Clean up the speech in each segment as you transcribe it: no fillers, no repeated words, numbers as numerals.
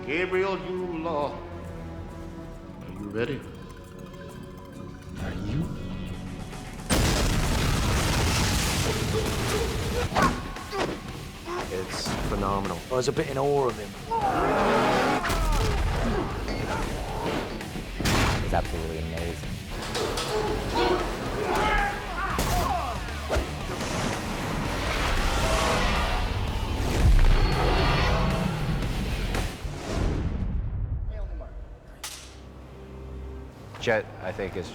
Gabriel Yule, are you ready? Are you? It's phenomenal. I was a bit in awe of him. It's absolutely amazing. Jet, I think, is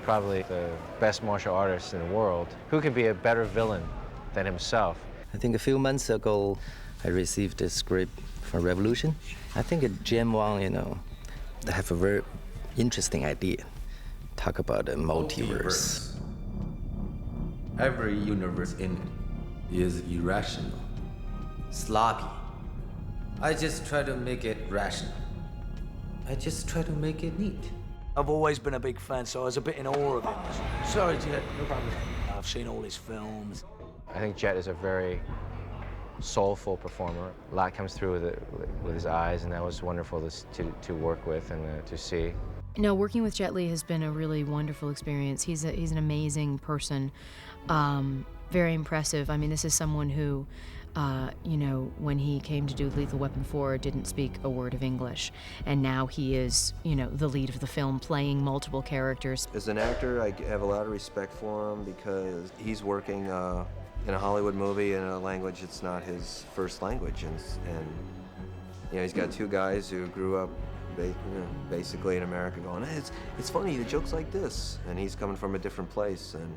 probably the best martial artist in the world. Who can be a better villain than himself? I think a few months ago, I received a script for Revolution. I think Jim Wang, they have a very interesting idea. Talk about a multiverse. Every universe in it is irrational, sloppy. I just try to make it rational. I just try to make it neat. I've always been a big fan, so I was a bit in awe of him. Sorry, Jet, no problem. I've seen all his films. I think Jet is a very soulful performer. A lot comes through with his eyes, and that was wonderful to work with and to see. No, working with Jet Li has been a really wonderful experience. He's an amazing person, very impressive. I mean, this is someone who, when he came to do Lethal Weapon 4, didn't speak a word of English, and now he is, the lead of the film, playing multiple characters. As an actor, I have a lot of respect for him because he's working in a Hollywood movie in a language that's not his first language, and he's got two guys who grew up basically in America going, hey, it's funny, the joke's like this, and he's coming from a different place, and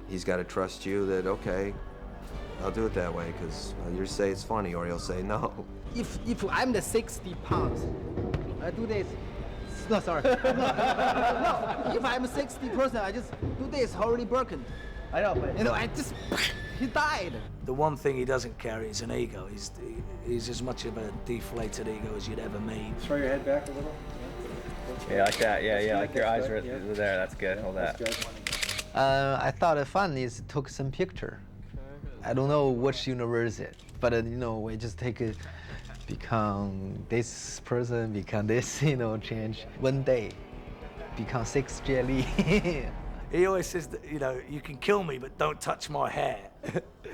he's got to trust you that, okay, I'll do it that way, because you'll say it's funny, or he'll say no. If I'm the 60 pounds, I do this. No, sorry. No, if I'm a 60 person, I just do this, already broken. I know, but he died. The one thing he doesn't carry is an ego. He's as much of a deflated ego as you'd ever meet. Throw your head back a little. Yeah, like that. Yeah, like your eyes are there. That's good. Hold that. I thought it fun is took some picture. I don't know which universe it, but we just become this person, become this, change one day, become 6 jelly. He always says that, you can kill me, but don't touch my hair.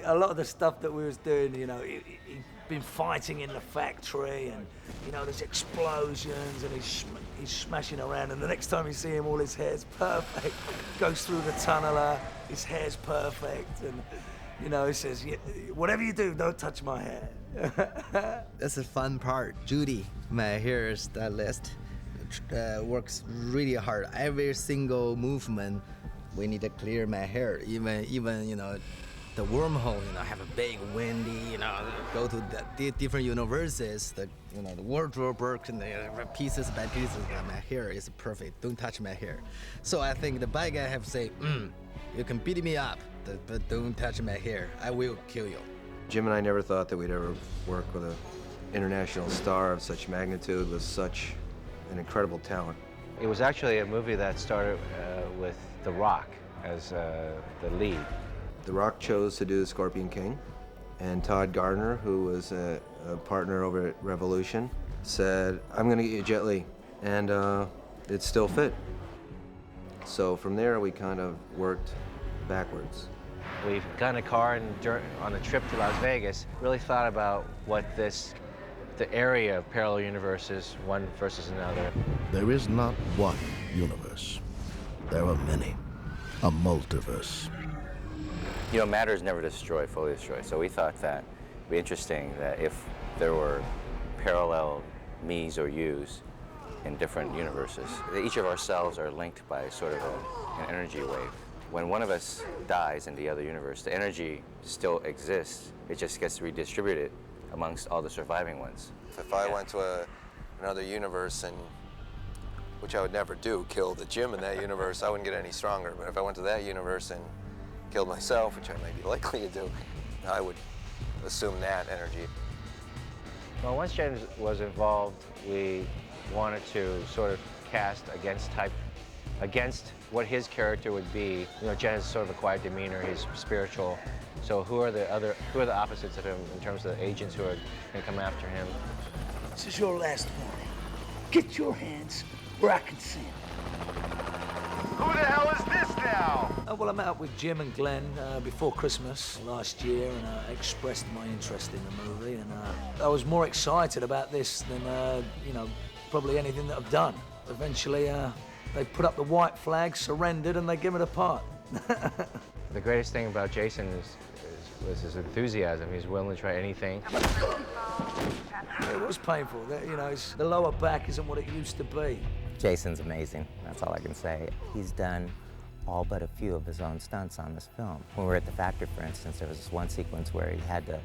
A lot of the stuff that we was doing, he'd been fighting in the factory, and there's explosions, and he's smashing around, and the next time you see him, all his hair's perfect. Goes through the tunneler, his hair's perfect, and he says, whatever you do, don't touch my hair. That's the fun part. Judy, my hair stylist, works really hard. Every single movement, we need to clear my hair. Even the wormhole, have a big windy, go to the different universes. The wardrobe work and the pieces by pieces. My hair is perfect. Don't touch my hair. So I think the bad guy have to say, you can beat me up, but don't touch my hair. I will kill you. Jim and I never thought that we'd ever work with an international star of such magnitude with such an incredible talent. It was actually a movie that started with The Rock as the lead. The Rock chose to do The Scorpion King, and Todd Gardner, who was a partner over at Revolution, said, I'm gonna get you Jet Li, and it still fit. So from there, we kind of worked backwards. We got in a car and on a trip to Las Vegas, really thought about what the area of parallel universes, one versus another. There is not one universe. There are many. A multiverse. Matter is never destroyed, fully destroyed. So we thought that it'd be interesting that if there were parallel me's or you's in different universes, each of our cells are linked by sort of an energy wave. When one of us dies in the other universe, the energy still exists. It just gets redistributed amongst all the surviving ones. If I went to another universe, and which I would never do, kill the Jim in that universe, I wouldn't get any stronger. But if I went to that universe and killed myself, which I may be likely to do, I would assume that energy. Well, once James was involved, we wanted to sort of cast against type against what his character would be. You know, Jet has sort of a quiet demeanor, he's spiritual. So who are the opposites of him in terms of the agents who are going to come after him? This is your last warning. Get your hands where I can see them. Who the hell is this now? Well, I met up with Jim and Glenn before Christmas last year, and I expressed my interest in the movie, and I was more excited about this than, you know, probably anything that I've done. Eventually, they put up the white flag, surrendered, and they give it a part. The greatest thing about Jason was his enthusiasm. He's willing to try anything. It was painful. You know, the lower back isn't what it used to be. Jason's amazing, that's all I can say. He's done all but a few of his own stunts on this film. When we were at the factory, for instance, there was this one sequence where he had to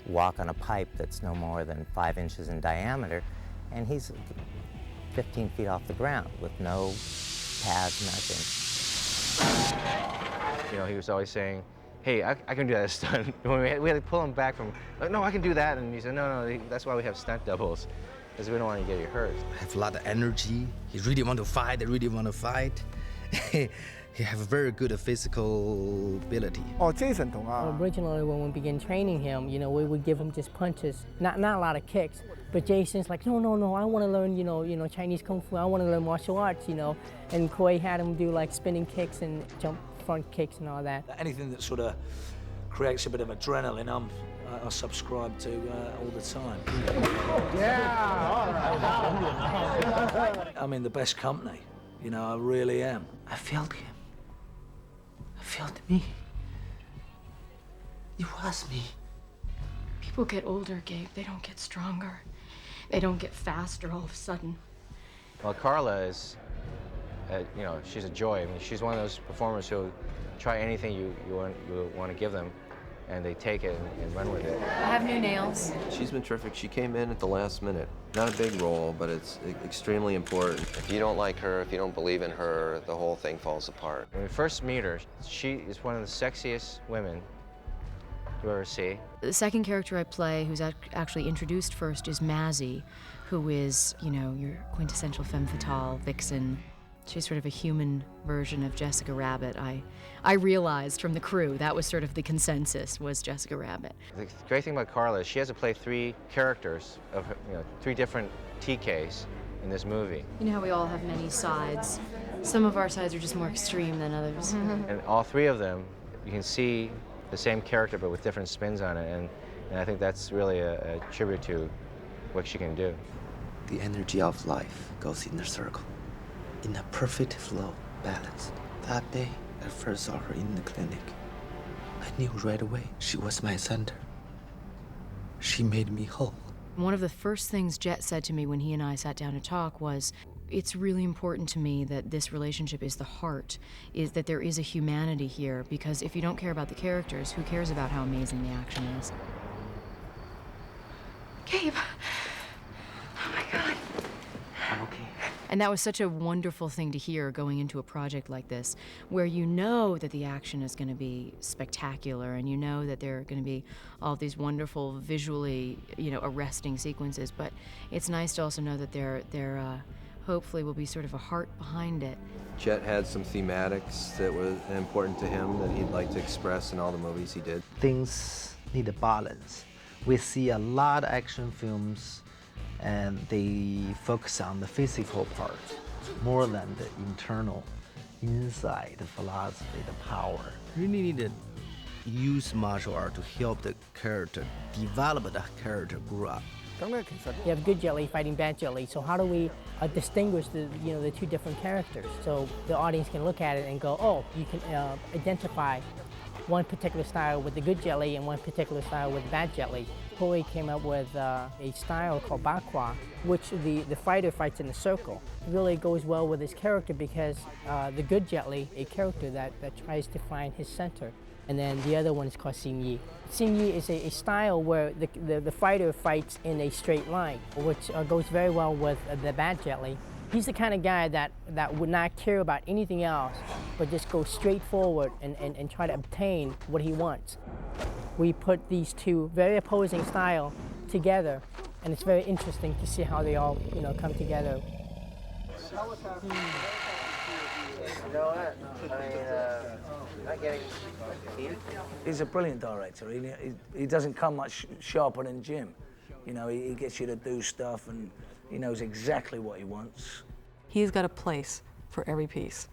walk on a pipe that's no more than 5 inches in diameter, and he's 15 feet off the ground with no pads, nothing. You know, he was always saying, hey, I can do that stunt. When we had to pull him back from, like, no, I can do that. And he said, no, that's why we have stunt doubles, because we don't want to get you hurt. I have a lot of energy. He really want to fight. I really want to fight. He have a very good physical ability. Jason originally, when we began training him, you know, we would give him just punches, not a lot of kicks. But Jason's like, no, I want to learn, you know, Chinese kung fu. I want to learn martial arts, you know. And Koi had him do like spinning kicks and jump front kicks and all that. Anything that sort of creates a bit of adrenaline, I subscribe to all the time. Yeah, all right. I'm in the best company, you know, I really am. I felt him. I felt me. It was me. People get older, Gabe. They don't get stronger. They don't get faster all of a sudden. Well, Carla is, you know, she's a joy. I mean, she's one of those performers who'll try anything you want to give them, and they take it and run with it. I have new nails. She's been terrific. She came in at the last minute. Not a big role, but it's extremely important. If you don't like her, if you don't believe in her, the whole thing falls apart. When we first meet her, she is one of the sexiest women you ever see. The second character I play, who's actually introduced first, is Mazzy, who is, you know, your quintessential femme fatale vixen. She's sort of a human version of Jessica Rabbit. I realized from the crew that was sort of the consensus, was Jessica Rabbit. The great thing about Carla is she has to play 3 characters of, you know, 3 different TKs in this movie. You know how we all have many sides. Some of our sides are just more extreme than others. And all 3 of them, you can see the same character but with different spins on it, and I think that's really a tribute to what she can do. The energy of life goes in a circle, in a perfect flow, balanced. That day, I first saw her in the clinic. I knew right away she was my center. She made me whole. One of the first things Jet said to me when he and I sat down to talk was, it's really important to me that this relationship is the heart, is that there is a humanity here, because if you don't care about the characters, who cares about how amazing the action is? Gabe! Oh my God. I'm okay. And that was such a wonderful thing to hear going into a project like this, where you know that the action is going to be spectacular, and you know that there are going to be all these wonderful, visually, you know, arresting sequences. But it's nice to also know that there hopefully will be sort of a heart behind it. Jet had some thematics that were important to him that he'd like to express in all the movies he did. Things need a balance. We see a lot of action films and they focus on the physical part more than the internal, inside, the philosophy, the power. You really need to use martial art to help the character develop, the character grow up. You have good Jet Li fighting bad Jet Li, so how do we distinguish the 2 different characters? So the audience can look at it and go, oh, you can identify one particular style with the good Jet Li and one particular style with the bad Jet Li. Koi came up with a style called Bakwa, which the fighter fights in a circle. It really goes well with his character because the good Jet Li, a character that tries to find his center. And then the other one is called Xin Yi. Xin Yi is a style where the fighter fights in a straight line, which goes very well with the bad Jet Li. He's the kind of guy that would not care about anything else, but just go straight forward and try to obtain what he wants. We put these 2 very opposing styles together, and it's very interesting to see how they all, come together. You know what? I mean, not getting He's a brilliant director. He doesn't come much sharper than Jim. You know, he gets you to do stuff, and he knows exactly what he wants. He's got a place for every piece,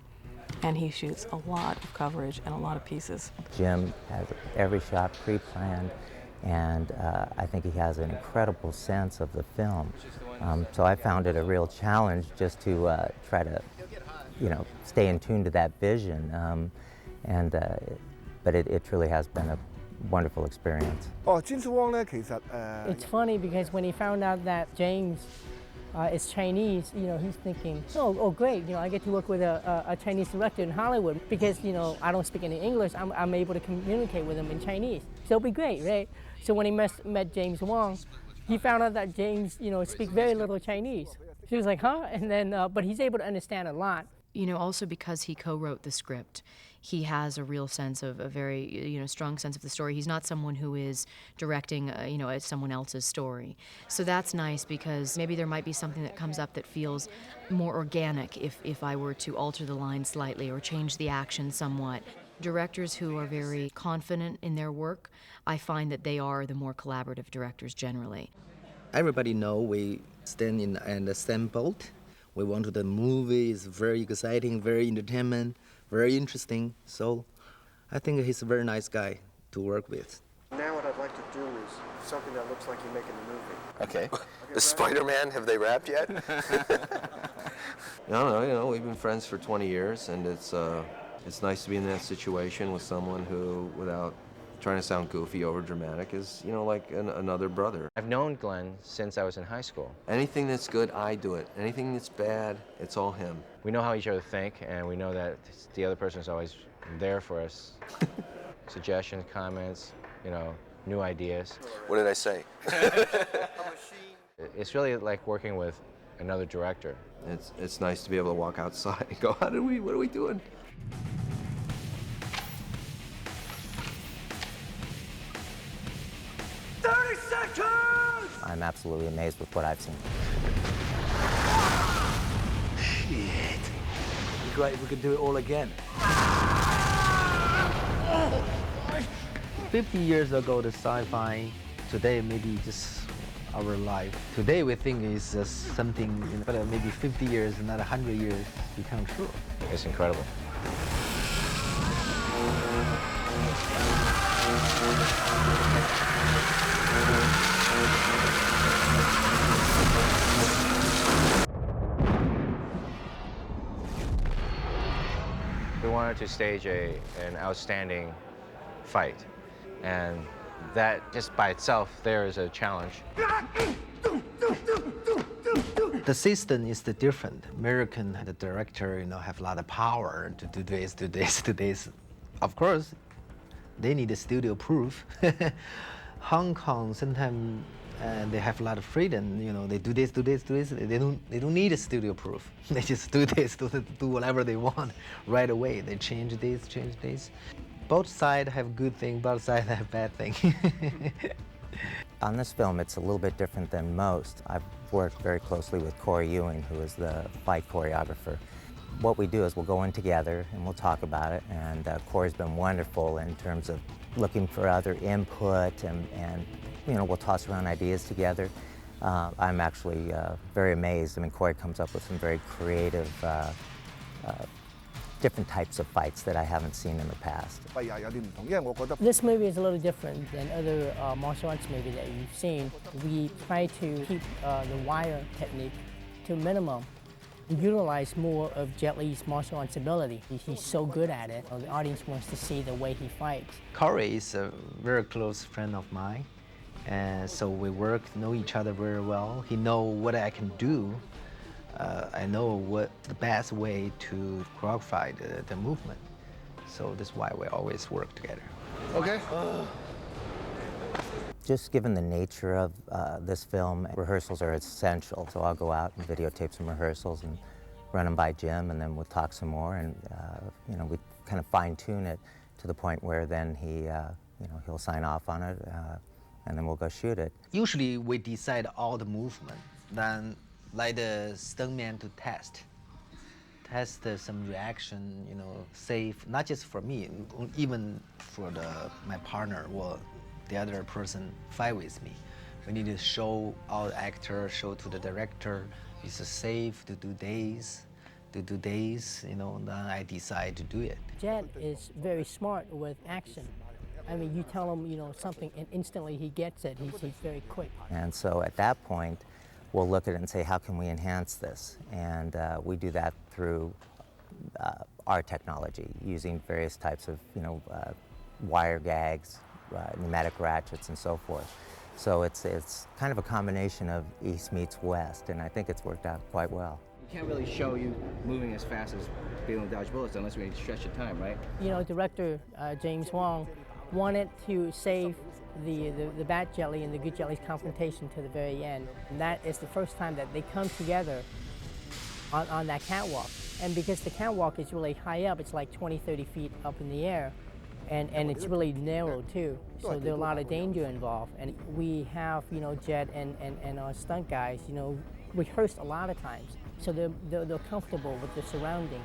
and he shoots a lot of coverage and a lot of pieces. Jim has every shot pre-planned, and I think he has an incredible sense of the film. So I found it a real challenge just to try to, stay in tune to that vision. But it truly has been a wonderful experience. It's funny because when he found out that James is Chinese, he's thinking, oh great, I get to work with a Chinese director in Hollywood because, I don't speak any English, I'm able to communicate with him in Chinese. So it'll be great, right? So when he met James Wong, he found out that James, speaks very little Chinese. She was like, huh? And then, but he's able to understand a lot. Also because he co-wrote the script, he has a real sense of a very, strong sense of the story. He's not someone who is directing, someone else's story. So that's nice because maybe there might be something that comes up that feels more organic if I were to alter the line slightly or change the action somewhat. Directors who are very confident in their work, I find that they are the more collaborative directors generally. Everybody know we stand in the same boat. We want the movie is very exciting, very entertainment, very interesting. So I think he's a very nice guy to work with. Now what I'd like to do is something that looks like you make in the movie. Okay. The Spider-Man, have they wrapped yet? No, we've been friends for 20 years, and it's nice to be in that situation with someone who, without trying to sound goofy, over dramatic, is, like another brother. I've known Glenn since I was in high school. Anything that's good, I do it. Anything that's bad, it's all him. We know how each other think, and we know that the other person is always there for us. Suggestions, comments, new ideas. What did I say? It's really like working with another director. It's nice to be able to walk outside and go, what are we doing? I'm absolutely amazed with what I've seen. Shit. It'd be great if we could do it all again. 50 years ago, the sci-fi, today maybe just our life. Today we think it's just something, but maybe 50 years, another 100 years become true. It's incredible. We wanted to stage an outstanding fight, and that just by itself there is a challenge. The system is different. American, the director, have a lot of power to do this. Of course, they need a studio proof. Hong Kong sometimes they have a lot of freedom. They do this. They don't need a studio proof. They just do this, do whatever they want right away. They change this. Both sides have good thing, both sides have bad thing. On this film, it's a little bit different than most. I've worked very closely with Corey Ewing, who is the fight choreographer. What we do is we'll go in together and we'll talk about it, and Corey's been wonderful in terms of looking for other input, and we'll toss around ideas together. I'm actually very amazed. I mean, Corey comes up with some very creative, different types of fights that I haven't seen in the past. This movie is a little different than other martial arts movies that you've seen. We try to keep the wire technique to a minimum. We utilize more of Jet Li's martial arts ability. He's so good at it. The audience wants to see the way he fights. Corey is a very close friend of mine, and so we know each other very well. He knows what I can do. I know what the best way to choreograph the movement. So that's why we always work together. Okay. Just given the nature of this film, rehearsals are essential. So I'll go out and videotape some rehearsals and run them by Jim, and then we'll talk some more, and we kind of fine-tune it to the point where then he'll sign off on it, and then we'll go shoot it. Usually we decide all the movement, then let the stuntman to test test some reaction, safe, not just for me, even for my partner or the other person fight with me. We need to show our actor, show to the director, it's safe to do days, then I decide to do it. Jet is very smart with action. I mean, you tell him, something, and instantly he gets it. He's very quick. And so at that point, we'll look at it and say, how can we enhance this? And we do that through our technology, using various types of, wire gags, pneumatic ratchets, and so forth. So it's kind of a combination of East meets West, and I think it's worked out quite well. You can't really show you moving as fast as being able to dodge bullets unless we stretch the time, right? Director James Wong wanted to save the bad jelly and the good jelly's confrontation to the very end. And that is the first time that they come together on that catwalk. And because the catwalk is really high up, it's like 20, 30 feet up in the air, and it's really narrow too. So there's a lot of danger involved. And we have, Jet and our stunt guys, rehearsed a lot of times. So they're comfortable with the surrounding,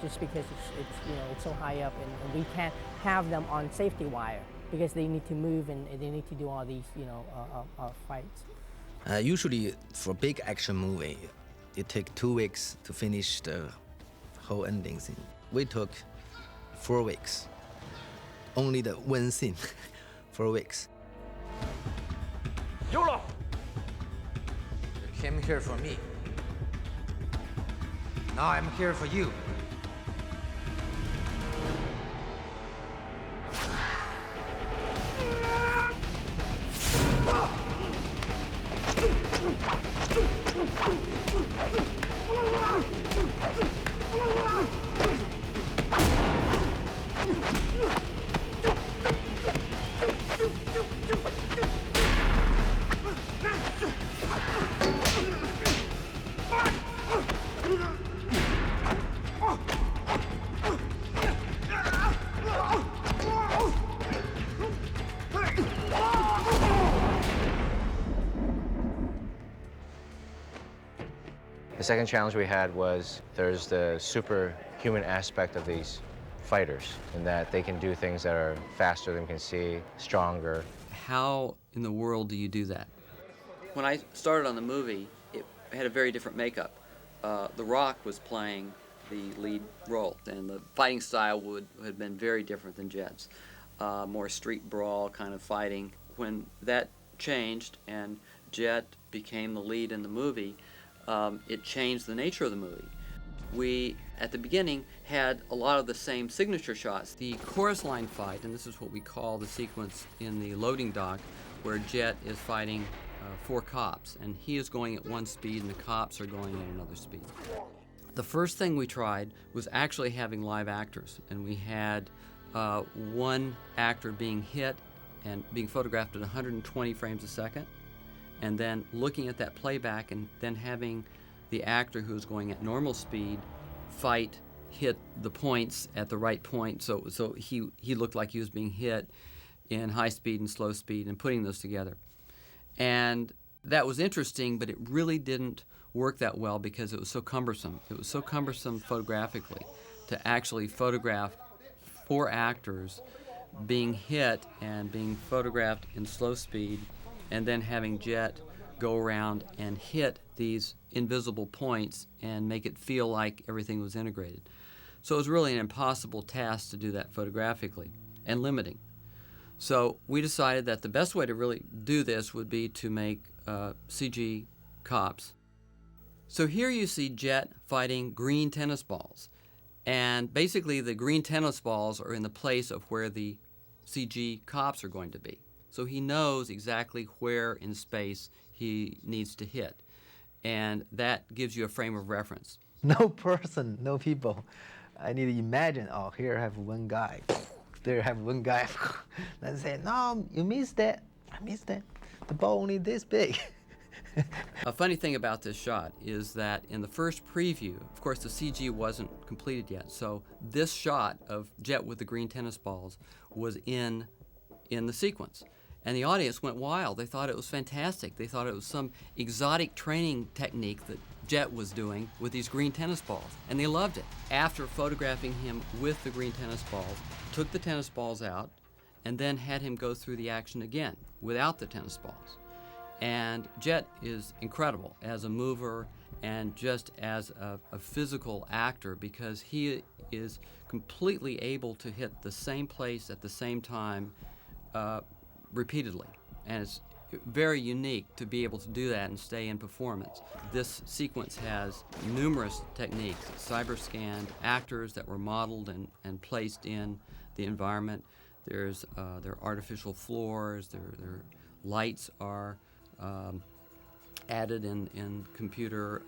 just because it's so high up, and we can't have them on safety wire because they need to move and they need to do all these fights. Usually for big action movie, it takes 2 weeks to finish the whole ending scene. We took 4 weeks, only the one scene, 4 weeks. YOLO! You came here for me. Now I'm here for you. The second challenge we had was there's the superhuman aspect of these fighters, in that they can do things that are faster than we can see, stronger. How in the world do you do that? When I started on the movie, it had a very different makeup. The Rock was playing the lead role, and the fighting style would have been very different than Jet's. More street brawl kind of fighting. When that changed and Jet became the lead in the movie, it changed the nature of the movie. We, at the beginning, had a lot of the same signature shots. The chorus line fight, and this is what we call the sequence in the loading dock, where Jet is fighting 4 cops, and he is going at one speed and the cops are going at another speed. The first thing we tried was actually having live actors, and we had one actor being hit and being photographed at 120 frames a second, and then looking at that playback and then having the actor who's going at normal speed hit the points at the right point, so he looked like he was being hit in high speed and slow speed, and putting those together. And that was interesting, but it really didn't work that well because it was so cumbersome. It was so cumbersome photographically to actually photograph 4 actors being hit and being photographed in slow speed, and then having Jet go around and hit these invisible points and make it feel like everything was integrated. So it was really an impossible task to do that photographically, and limiting. So we decided that the best way to really do this would be to make CG cops. So here you see Jet fighting green tennis balls. And basically the green tennis balls are in the place of where the CG cops are going to be. So he knows exactly where in space he needs to hit. And that gives you a frame of reference. No person, no people. I need to imagine, oh, here I have one guy. There I have one guy. Then say, no, you missed that. I missed that. The ball only this big. A funny thing about this shot is that in the first preview, of course the CG wasn't completed yet, so this shot of Jet with the green tennis balls was in the sequence. And the audience went wild. They thought it was fantastic. They thought it was some exotic training technique that Jet was doing with these green tennis balls, and they loved it. After photographing him with the green tennis balls, took the tennis balls out, and then had him go through the action again without the tennis balls. And Jet is incredible as a mover and just as a physical actor, because he is completely able to hit the same place at the same time repeatedly. And it's very unique to be able to do that and stay in performance. This sequence has numerous techniques, cyber-scanned actors that were modeled and placed in the environment. There are artificial floors, their lights are added in computer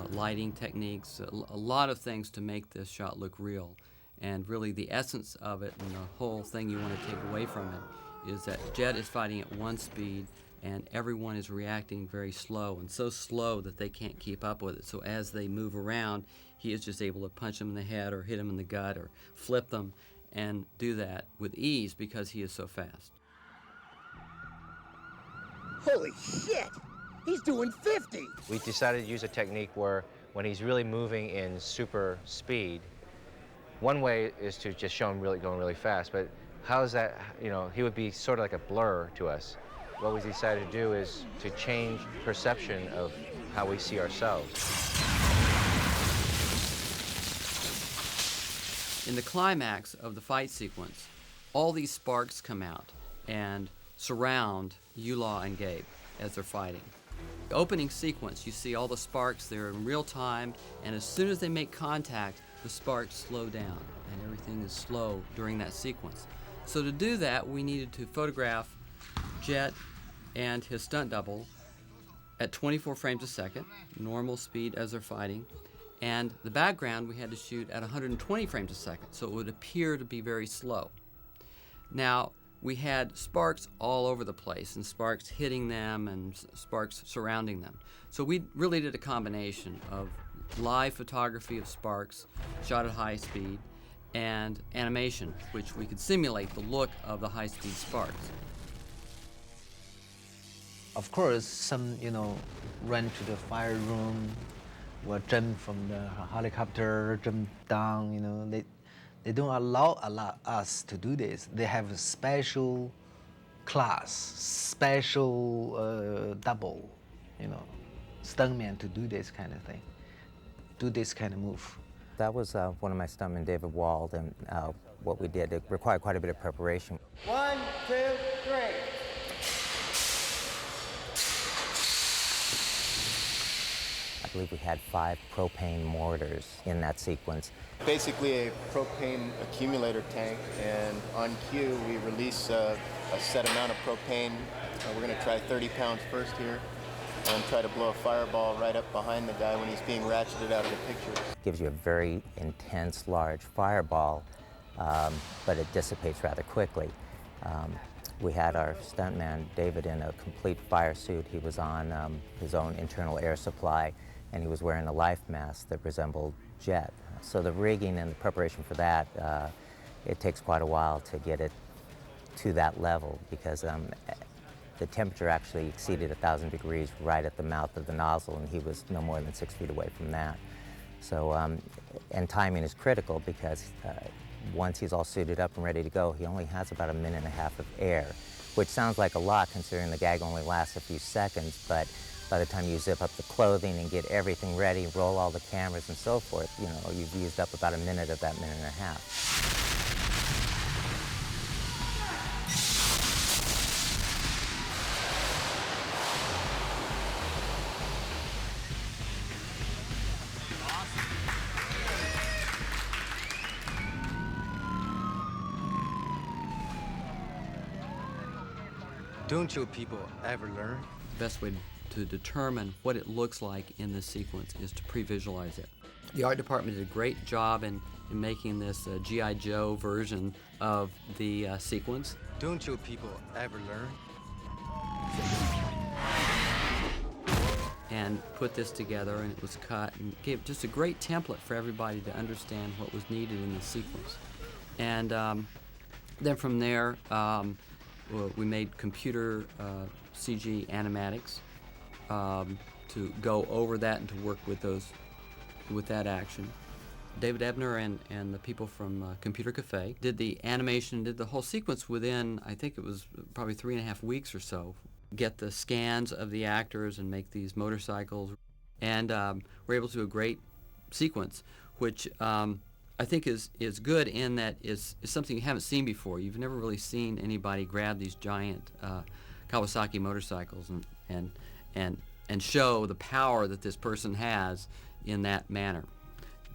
lighting techniques, a lot of things to make this shot look real. And really the essence of it and the whole thing you want to take away from it is that Jet is fighting at one speed and everyone is reacting very slow, and so slow that they can't keep up with it. So as they move around, he is just able to punch them in the head or hit them in the gut or flip them and do that with ease because he is so fast. Holy shit! He's doing 50! We decided to use a technique where when he's really moving in super speed, one way is to just show him going really fast, but how is that, he would be sort of like a blur to us. What we decided to do is to change perception of how we see ourselves. In the climax of the fight sequence, all these sparks come out and surround Yulaw and Gabe as they're fighting. The opening sequence, you see all the sparks there in real time, and as soon as they make contact, the sparks slow down, and everything is slow during that sequence. So to do that, we needed to photograph Jet and his stunt double at 24 frames a second, normal speed as they're fighting, and the background we had to shoot at 120 frames a second, so it would appear to be very slow. Now, we had sparks all over the place, and sparks hitting them and sparks surrounding them. So we really did a combination of live photography of sparks shot at high speed and animation, which we could simulate the look of the high-speed sparks. Of course, some, run to the fire room, or jump from the helicopter, jump down, they don't allow us to do this. They have a special class, special double, stuntman to do this kind of thing, do this kind of move. That was one of my stuntmen, David Wald, and what we did, it required quite a bit of preparation. 1, 2, 3. I believe we had 5 propane mortars in that sequence. Basically a propane accumulator tank, and on cue we release a set amount of propane. We're going to try 30 pounds first here and try to blow a fireball right up behind the guy when he's being ratcheted out of the picture. Gives you a very intense, large fireball, but it dissipates rather quickly. We had our stuntman, David, in a complete fire suit. He was on his own internal air supply, and he was wearing a life mask that resembled Jet. So the rigging and the preparation for that, it takes quite a while to get it to that level, because the temperature actually exceeded 1,000 degrees right at the mouth of the nozzle, and he was no more than 6 feet away from that. So, and timing is critical, because once he's all suited up and ready to go, he only has about 1.5 minutes of air, which sounds like a lot considering the gag only lasts a few seconds, but by the time you zip up the clothing and get everything ready, roll all the cameras and so forth, you've used up about 1 minute of that 1.5 minutes. Don't you people ever learn? The best way to determine what it looks like in this sequence is to pre-visualize it. The art department did a great job in making this G.I. Joe version of the sequence. Don't you people ever learn? And put this together, and it was cut and gave just a great template for everybody to understand what was needed in the sequence. And then from there, we made computer CG animatics to go over that and to work with that action. David Ebner and the people from Computer Cafe did the animation, did the whole sequence within, I think it was probably 3.5 weeks or so. Get the scans of the actors and make these motorcycles. And we're able to do a great sequence, which I think is good in that is something you haven't seen before. You've never really seen anybody grab these giant Kawasaki motorcycles and show the power that this person has in that manner.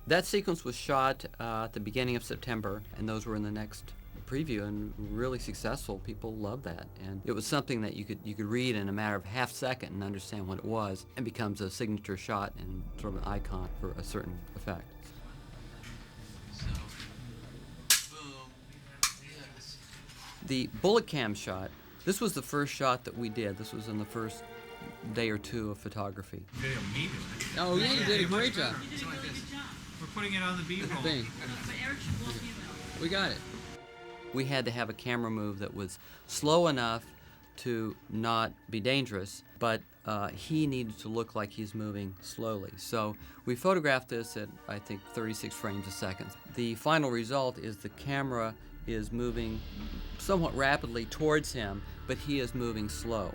That sequence was shot at the beginning of September, and those were in the next preview, and really successful. People loved that, and it was something that you could read in a matter of half second and understand what it was, and becomes a signature shot and sort of an icon for a certain effect. The bullet cam shot, this was the first shot that we did. This was in the first day or two of photography. Oh yeah, you did a great job. We're putting it on the B-roll. We got it. We had to have a camera move that was slow enough to not be dangerous, but he needed to look like he's moving slowly. So we photographed this at, I think, 36 frames a second. The final result is the camera is moving somewhat rapidly towards him, but he is moving slow.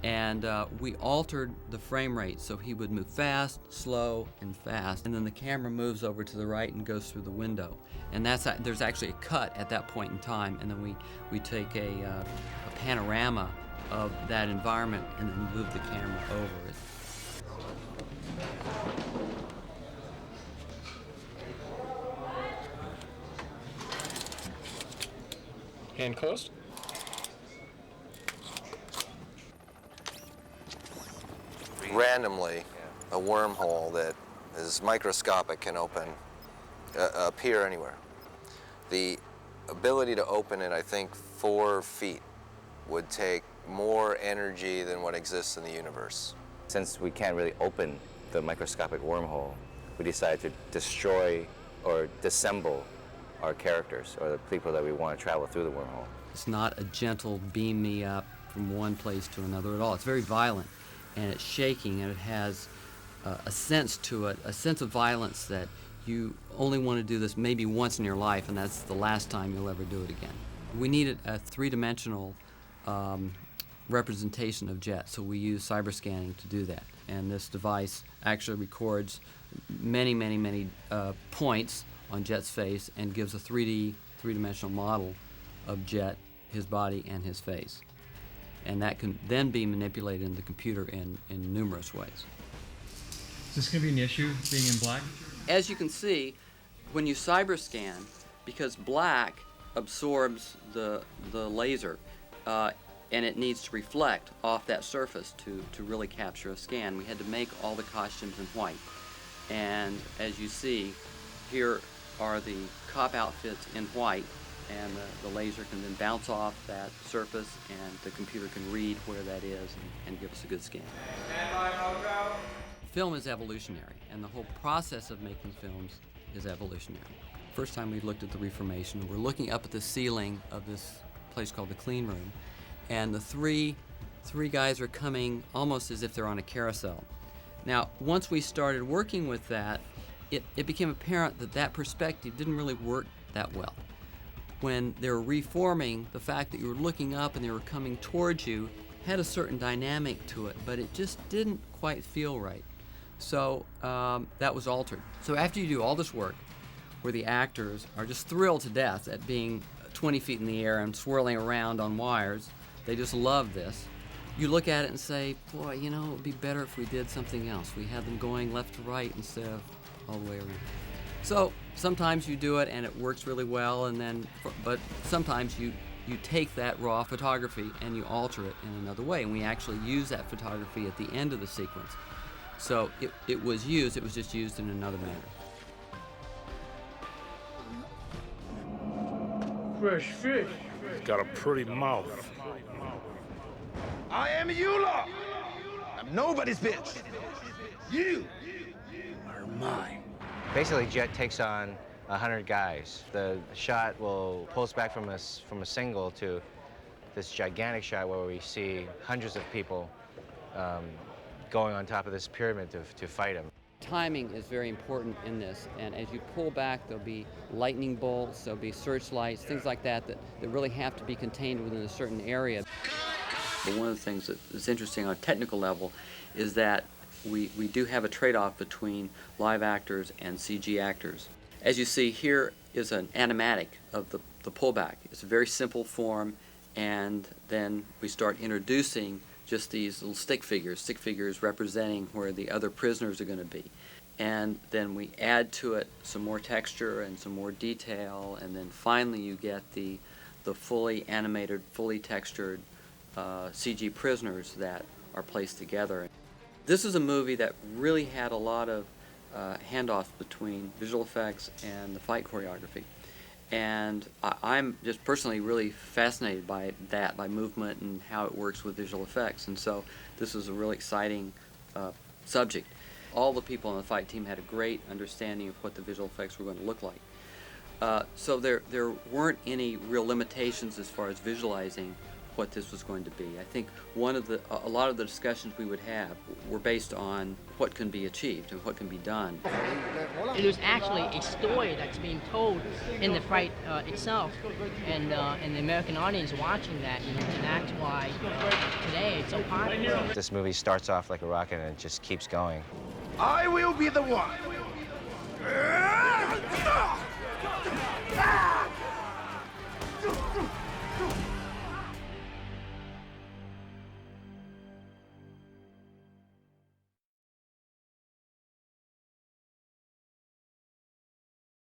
And we altered the frame rate so he would move fast, slow, and fast. And then the camera moves over to the right and goes through the window. And there's actually a cut at that point in time, and then we take a panorama of that environment and then move the camera over it. Hand closed. Randomly, a wormhole that is microscopic can appear anywhere. The ability to open it, I think, 4 feet would take more energy than what exists in the universe. Since we can't really open the microscopic wormhole, we decided to destroy or disassemble our characters or the people that we want to travel through the wormhole. It's not a gentle beam me up from one place to another at all. It's very violent, and it's shaking, and it has a sense to it, a sense of violence that you only want to do this maybe once in your life, and that's the last time you'll ever do it again. We needed a 3-dimensional representation of Jet, so we use cyber scanning to do that. And this device actually records many points on Jet's face and gives a 3-dimensional model of Jet, his body, and his face. And that can then be manipulated in the computer in numerous ways. Is this going to be an issue, being in black? As you can see, when you cyber scan, because black absorbs the laser, and it needs to reflect off that surface to really capture a scan, we had to make all the costumes in white. And as you see, here are the cop outfits in white, and the laser can then bounce off that surface, and the computer can read where that is and give us a good scan. Film is evolutionary, and the whole process of making films is evolutionary. First time we looked at the reformation, we're looking up at the ceiling of this place called the clean room, and the three guys are coming almost as if they're on a carousel. Now, once we started working with that, it became apparent that that perspective didn't really work that well. When they were reforming, the fact that you were looking up and they were coming towards you had a certain dynamic to it, but it just didn't quite feel right. So that was altered. So after you do all this work, where the actors are just thrilled to death at being 20 feet in the air and swirling around on wires, they just love this. You look at it and say, boy, you know, it would be better if we did something else. We had them going left to right instead of all the way around. So sometimes you do it and it works really well, but sometimes you take that raw photography and you alter it in another way, and we actually use that photography at the end of the sequence. So it was just used in another manner. Fresh fish. Got a pretty mouth. I am Eula. I'm nobody's bitch. You are mine. Basically, Jet takes on 100 guys. The shot will pulse back from a single to this gigantic shot where we see hundreds of people going on top of this pyramid to fight him. Timing is very important in this, and as you pull back, there'll be lightning bolts, there'll be searchlights, things like that that really have to be contained within a certain area. But one of the things that's interesting on a technical level is that we do have a trade-off between live actors and CG actors. As you see, here is an animatic of the pullback. It's a very simple form, and then we start introducing just these little stick figures representing where the other prisoners are going to be. And then we add to it some more texture and some more detail, and then finally you get the fully animated, fully textured CG prisoners that are placed together. This is a movie that really had a lot of handoffs between visual effects and the fight choreography. And I'm just personally really fascinated by that, by movement and how it works with visual effects. And so this was a really exciting subject. All the people on the fight team had a great understanding of what the visual effects were going to look like. So there weren't any real limitations as far as visualizing what this was going to be. I think a lot of the discussions we would have were based on what can be achieved and what can be done. It was actually a story that's being told in the fight itself, and the American audience watching that, and that's why today it's so popular. This movie starts off like a rocket and it just keeps going. I will be the one.